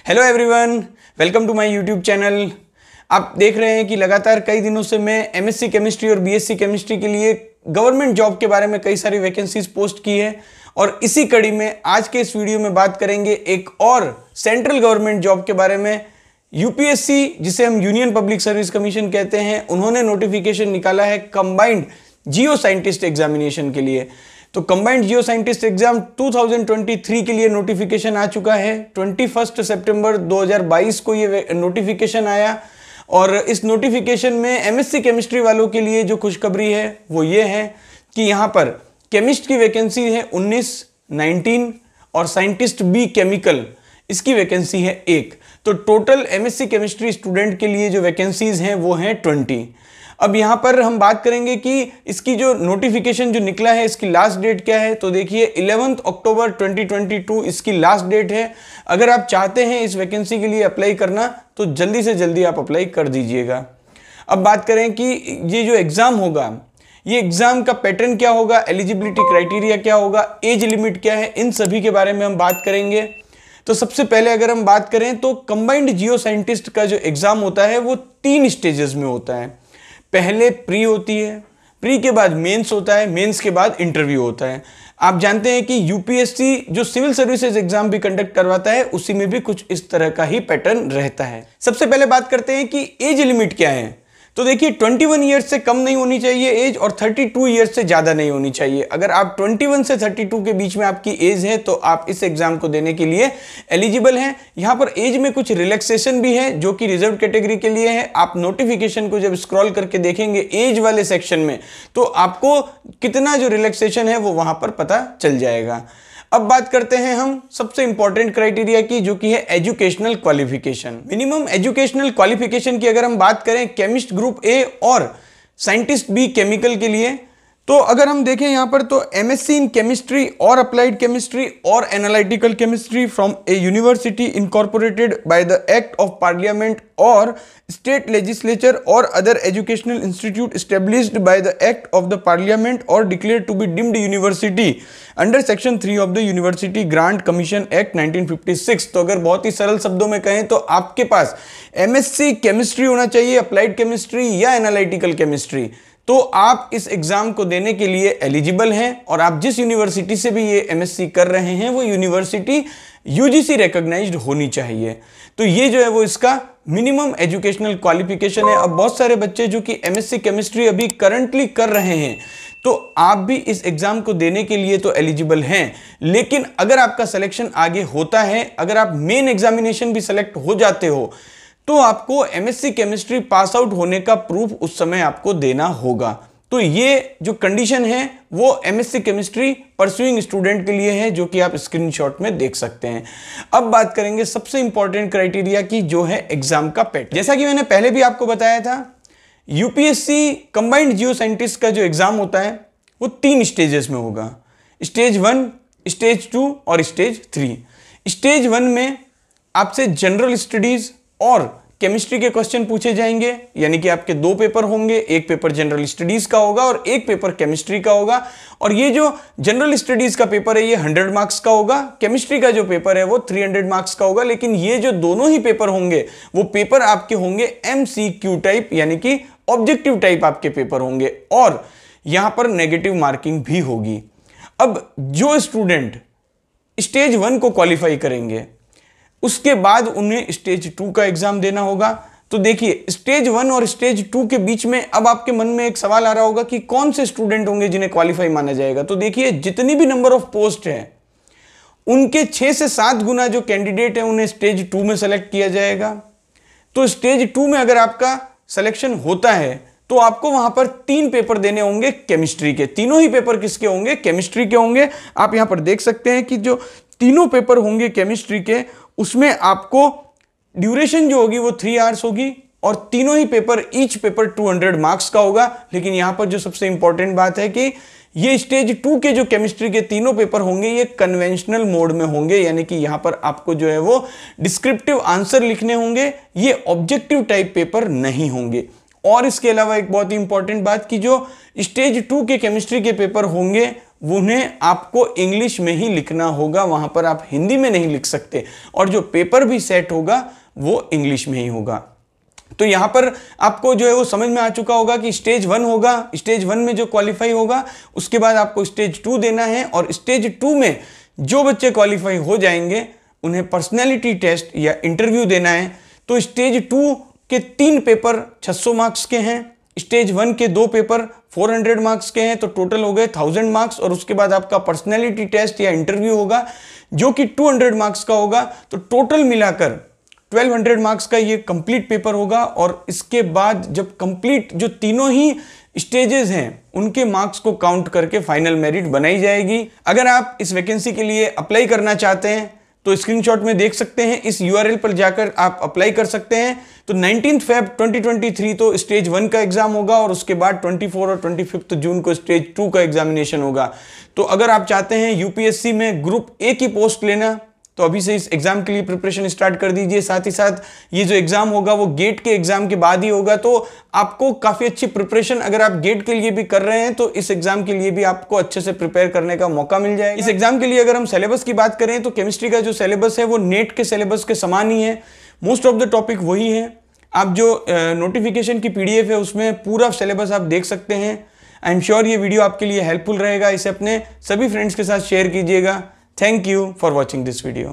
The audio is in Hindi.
Hello everyone, welcome to my YouTube channel. आप देख रहे हैं कि लगातार कई दिनों से मैं एमएससी केमिस्ट्री और बीएससी केमिस्ट्री के लिए गवर्नमेंट जॉब के बारे में कई सारी वैकेंसीज पोस्ट की है और इसी कड़ी में आज के इस वीडियो में बात करेंगे एक और सेंट्रल गवर्नमेंट जॉब के बारे में। यूपीएससी, जिसे हम यूनियन पब्लिक सर्विस कमीशन कहते हैं, उन्होंने नोटिफिकेशन निकाला है कंबाइंड जियो साइंटिस्ट एग्जामिनेशन के लिए। तो कंबाइंड जियो साइंटिस्ट एग्जाम 2023 के लिए नोटिफिकेशन आ चुका है। 21 सितंबर 2022 को ये नोटिफिकेशन आया और इस नोटिफिकेशन में एमएससी केमिस्ट्री वालों के लिए जो खुशखबरी है वो ये है कि यहाँ पर केमिस्ट की वैकेंसी है 19 और साइंटिस्ट बी केमिकल इसकी वैकेंसी है 1। तो टोटल एमएससी केमिस्ट्री स्टूडेंट के लिए जो वैकेंसीज हैं वो हैं 20। अब यहाँ पर हम बात करेंगे कि इसकी जो नोटिफिकेशन जो निकला है इसकी लास्ट डेट क्या है। तो देखिए 11 अक्टूबर 2022 इसकी लास्ट डेट है। अगर आप चाहते हैं इस वैकेंसी के लिए अप्लाई करना तो जल्दी से जल्दी आप अप्लाई कर दीजिएगा। अब बात करें कि ये जो एग्ज़ाम होगा, ये एग्ज़ाम का पैटर्न क्या होगा, एलिजिबिलिटी क्राइटेरिया क्या होगा, एज लिमिट क्या है, इन सभी के बारे में हम बात करेंगे। तो सबसे पहले अगर हम बात करें तो कंबाइंड जियो साइंटिस्ट का जो एग्ज़ाम होता है वो 3 स्टेजेस में होता है। पहले प्री होती है, प्री के बाद मेंस होता है, मेंस के बाद इंटरव्यू होता है। आप जानते हैं कि यूपीएससी जो सिविल सर्विसेज एग्जाम भी कंडक्ट करवाता है उसी में भी कुछ इस तरह का ही पैटर्न रहता है। सबसे पहले बात करते हैं कि एज लिमिट क्या है। तो देखिए 21 ईयर्स से कम नहीं होनी चाहिए एज और 32 ईयर्स से ज़्यादा नहीं होनी चाहिए। अगर आप 21 से 32 के बीच में आपकी एज है तो आप इस एग्जाम को देने के लिए एलिजिबल हैं। यहाँ पर एज में कुछ रिलैक्सेशन भी है जो कि रिजर्व कैटेगरी के लिए है। आप नोटिफिकेशन को जब स्क्रॉल करके देखेंगे एज वाले सेक्शन में तो आपको कितना जो रिलैक्सेशन है वो वहाँ पर पता चल जाएगा। अब बात करते हैं हम सबसे इंपॉर्टेंट क्राइटेरिया की, जो कि है educational qualification. Minimum educational qualification की अगर हम बात करें केमिस्ट ग्रुप ए और साइंटिस्ट बी केमिकल के लिए, तो अगर हम देखें यहाँ पर तो एमएससी इन केमिस्ट्री और अप्लाइड केमिस्ट्री और analytical chemistry from a university incorporated by the act of parliament और स्टेट लेजिस्लेचर और other educational institute established by the act of the parliament और declare to be deemed university under section 3 of the university grant commission act 1956। तो अगर बहुत ही सरल शब्दों में कहें तो आपके पास एमएससी केमिस्ट्री होना चाहिए, अप्लाइड केमिस्ट्री या एनालिटिकल केमिस्ट्री, तो आप इस एग्जाम को देने के लिए एलिजिबल हैं। और आप जिस यूनिवर्सिटी से भी ये एमएससी कर रहे हैं वो यूनिवर्सिटी यूजीसी रिकॉग्नाइज्ड होनी चाहिए। तो ये जो है वो इसका मिनिमम एजुकेशनल क्वालिफिकेशन है। अब बहुत सारे बच्चे जो कि एमएससी केमिस्ट्री अभी करंटली कर रहे हैं तो आप भी इस एग्जाम को देने के लिए तो एलिजिबल हैं, लेकिन अगर आपका सिलेक्शन आगे होता है, अगर आप मेन एग्जामिनेशन भी सेलेक्ट हो जाते हो तो आपको एमएससी केमिस्ट्री पास आउट होने का प्रूफ उस समय आपको देना होगा। तो ये जो कंडीशन है वो एमएससी केमिस्ट्री परस्यूइंग स्टूडेंट के लिए है, जो कि आप स्क्रीनशॉट में देख सकते हैं। अब बात करेंगे सबसे इंपॉर्टेंट क्राइटेरिया की, जो है एग्जाम का पैटर्न। जैसा कि मैंने पहले भी आपको बताया था, यूपीएससी कंबाइंड जियो साइंटिस्ट का जो एग्जाम होता है वो 3 स्टेजेस में होगा, स्टेज 1, स्टेज 2 और स्टेज 3। स्टेज 1 में आपसे जनरल स्टडीज और केमिस्ट्री के क्वेश्चन पूछे जाएंगे, यानी कि आपके 2 पेपर होंगे, एक पेपर जनरल स्टडीज का होगा और एक पेपर केमिस्ट्री का होगा। और ये जो जनरल स्टडीज का पेपर है ये 100 मार्क्स का होगा, केमिस्ट्री का जो पेपर है वो 300 मार्क्स का होगा। लेकिन ये जो दोनों ही पेपर होंगे वो पेपर आपके होंगे एमसीक्यू टाइप, यानी कि ऑब्जेक्टिव टाइप आपके पेपर होंगे और यहां पर नेगेटिव मार्किंग भी होगी। अब जो स्टूडेंट स्टेज 1 को क्वालिफाई करेंगे उसके बाद उन्हें स्टेज 2 का एग्जाम देना होगा। तो देखिए स्टेज 1 और स्टेज 2 के बीच में अब आपके मन में एक सवाल आ रहा होगा कि कौन से स्टूडेंट होंगे जिन्हें क्वालिफाई माना जाएगा। तो देखिए जितनी भी नंबर ऑफ पोस्ट है उनके 6 से 7 गुना जो कैंडिडेट है उन्हें स्टेज 2 में सेलेक्ट किया जाएगा। तो स्टेज 2 में अगर आपका सिलेक्शन होता है तो आपको वहां पर 3 पेपर देने होंगे केमिस्ट्री के। तीनों ही पेपर किसके होंगे? केमिस्ट्री के होंगे। आप यहां पर देख सकते हैं कि जो तीनों पेपर होंगे केमिस्ट्री के उसमें आपको ड्यूरेशन जो होगी वो 3 आवर्स होगी और तीनों ही पेपर ईच पेपर 200 मार्क्स का होगा। लेकिन यहां पर जो सबसे इंपॉर्टेंट बात है कि ये स्टेज 2 के जो केमिस्ट्री के तीनों पेपर होंगे ये कन्वेंशनल मोड में होंगे, यानी कि यहां पर आपको जो है वो डिस्क्रिप्टिव आंसर लिखने होंगे, ये ऑब्जेक्टिव टाइप पेपर नहीं होंगे। और इसके अलावा एक बहुत ही इंपॉर्टेंट बात कि जो स्टेज 2 के केमिस्ट्री के पेपर होंगे उन्हें आपको इंग्लिश में ही लिखना होगा, वहां पर आप हिंदी में नहीं लिख सकते, और जो पेपर भी सेट होगा वो इंग्लिश में ही होगा। तो यहां पर आपको जो है वो समझ में आ चुका होगा कि स्टेज 1 होगा, स्टेज 1 में जो क्वालिफाई होगा उसके बाद आपको स्टेज 2 देना है, और स्टेज 2 में जो बच्चे क्वालिफाई हो जाएंगे उन्हें पर्सनैलिटी टेस्ट या इंटरव्यू देना है। तो स्टेज 2 के 3 पेपर 600 मार्क्स के हैं, स्टेज 1 के 2 पेपर 400 मार्क्स के हैं, तो टोटल हो गए 1000 मार्क्स। और उसके बाद आपका पर्सनैलिटी टेस्ट या इंटरव्यू होगा जो कि 200 मार्क्स का होगा। तो टोटल मिलाकर 1200 मार्क्स का ये कंप्लीट पेपर होगा। और इसके बाद जब कंप्लीट जो तीनों ही स्टेजेस हैं उनके मार्क्स को काउंट करके फाइनल मेरिट बनाई जाएगी। अगर आप इस वैकेंसी के लिए अप्लाई करना चाहते हैं तो स्क्रीनशॉट में देख सकते हैं, इस URL पर जाकर आप अप्लाई कर सकते हैं। तो 19 Feb 2023 तो स्टेज 1 का एग्जाम होगा, और उसके बाद 24 और 25 जून को स्टेज 2 का एग्जामिनेशन होगा। तो अगर आप चाहते हैं यूपीएससी में ग्रुप ए की पोस्ट लेना तो अभी से इस एग्जाम के लिए प्रिपरेशन स्टार्ट कर दीजिए। साथ ही साथ ये जो एग्जाम होगा वो गेट के एग्जाम के बाद ही होगा, तो आपको काफी अच्छी प्रिपरेशन अगर आप गेट के लिए भी कर रहे हैं तो इस एग्जाम के लिए भी आपको अच्छे से प्रिपेयर करने का मौका मिल जाएगा। इस एग्जाम के लिए अगर हम सिलेबस की बात करें तो केमिस्ट्री का जो सिलेबस है वो नेट के सिलेबस के समान ही है, मोस्ट ऑफ द टॉपिक वही है। आप जो नोटिफिकेशन की PDF है उसमें पूरा सिलेबस आप देख सकते हैं। आई एम श्योर ये वीडियो आपके लिए हेल्पफुल रहेगा, इसे अपने सभी फ्रेंड्स के साथ शेयर कीजिएगा। Thank you for watching this video.